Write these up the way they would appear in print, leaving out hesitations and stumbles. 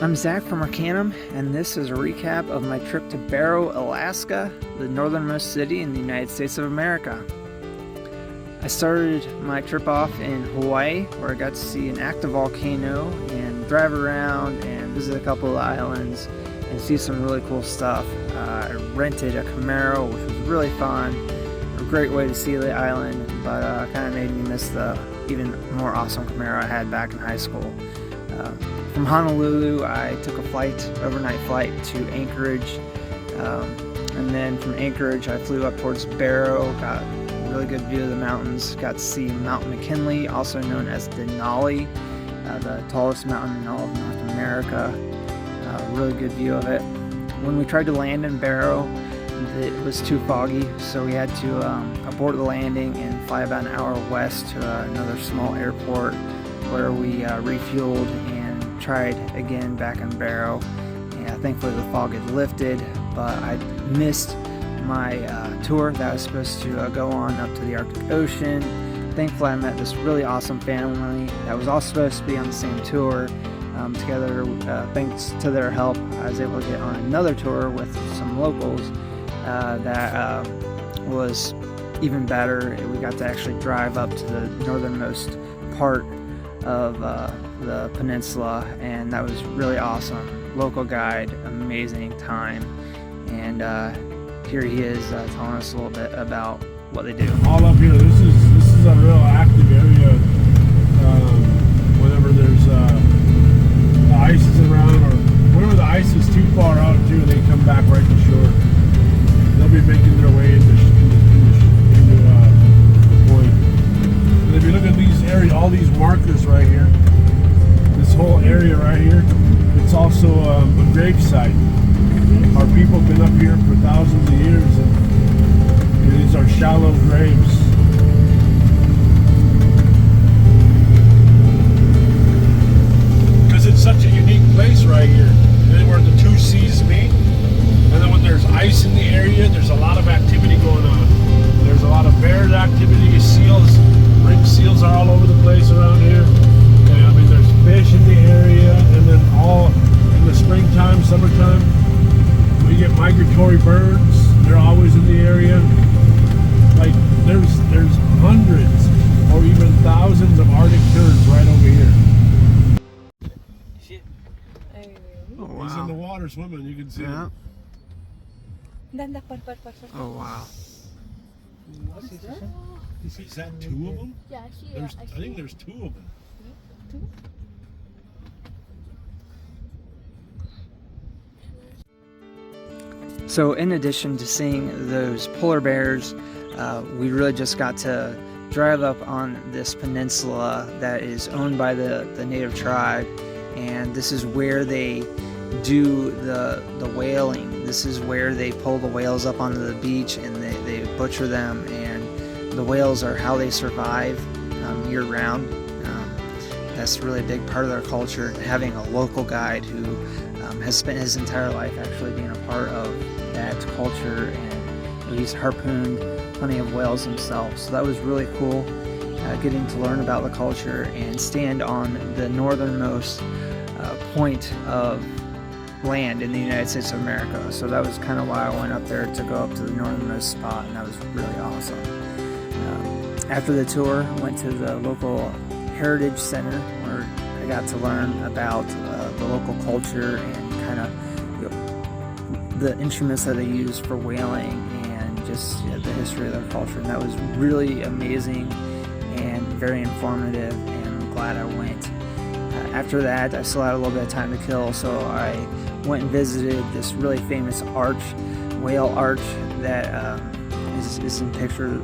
I'm Zach from Arcanum, and this is a recap of my trip to Barrow, Alaska, the northernmost city in the United States of America. I started my trip off in Hawaii, where I got to see an active volcano and drive around and visit a couple of islands and see some really cool stuff. I rented a Camaro, which was really fun. A great way to see the island, but kind of made me miss the even more awesome Camaro I had back in high school. From Honolulu, I took a overnight flight to Anchorage, and then from Anchorage I flew up towards Barrow, got a really good view of the mountains, got to see Mount McKinley, also known as Denali, the tallest mountain in all of North America. Really good view of it. When we tried to land in Barrow, it was too foggy, so we had to abort the landing and fly about an hour west to another small airport where we refueled and tried again back in Barrow. And thankfully the fog had lifted, but I missed my tour that I was supposed to go on up to the Arctic Ocean. Thankfully I met this really awesome family that was all supposed to be on the same tour. Together, thanks to their help, I was able to get on another tour with some locals that was even better. We got to actually drive up to the northernmost part of the peninsula, and that was really awesome. Local guide, amazing time, and here he is telling us a little bit about what they do. All up here, this is a real active area. Whenever there's the ice is around, or whenever the ice is too far out too, they come back right to shore. They'll be making their way into the point. And if you look at these areas, all these markers right here, this whole area right here, it's also a grave site. Our people have been up here for thousands of years, and these are shallow graves. Because it's such a unique place right here. And then where the two seas meet, and then when there's ice in the area, there's a lot of activity going on. There's a lot of bear activity, seals, ring seals are all over the place around here. And, I mean, there's fish in the area, and then all in the springtime, summertime, we get migratory birds. They're always in the area. Like there's hundreds or even thousands of Arctic terns right over here. Oh, wow. He's in the water swimming. You can see him. Oh wow. Is that two of them? Yeah, I think there's two of them. Two? So in addition to seeing those polar bears, we really just got to drive up on this peninsula that is owned by the native tribe, and this is where they do the whaling. This is where they pull the whales up onto the beach and they butcher them, and the whales are how they survive year-round. That's really a big part of their culture, having a local guide who has spent his entire life actually being a part of that culture, and he's harpooned plenty of whales himself. So that was really cool, getting to learn about the culture and stand on the northernmost point of land in the United States of America. So that was kind of why I went up there, to go up to the northernmost spot, and that was really awesome. After the tour, I went to the local Heritage Center where I got to learn about the local culture and kind of the instruments that they use for whaling, and just the history of their culture. And that was really amazing and very informative, and I'm glad I went. After that, I still had a little bit of time to kill, so I went and visited this really famous arch, whale arch, that is in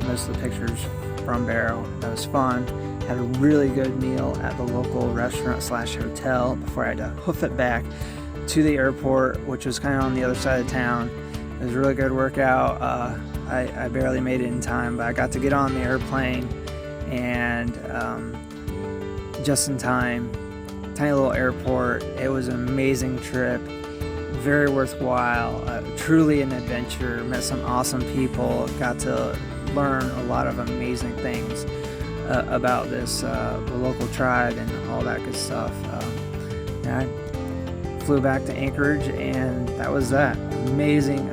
most of the pictures from Barrow. That was fun. Had a really good meal at the local restaurant / hotel before I had to hoof it back to the airport, which was kind of on the other side of town. It was a really good workout. I barely made it in time, but I got to get on the airplane, and just in time. Tiny little airport. It was an amazing trip, very worthwhile, truly an adventure. Met some awesome people, got to learn a lot of amazing things about this the local tribe and all that good stuff. flew back to Anchorage, and that was that. Amazing,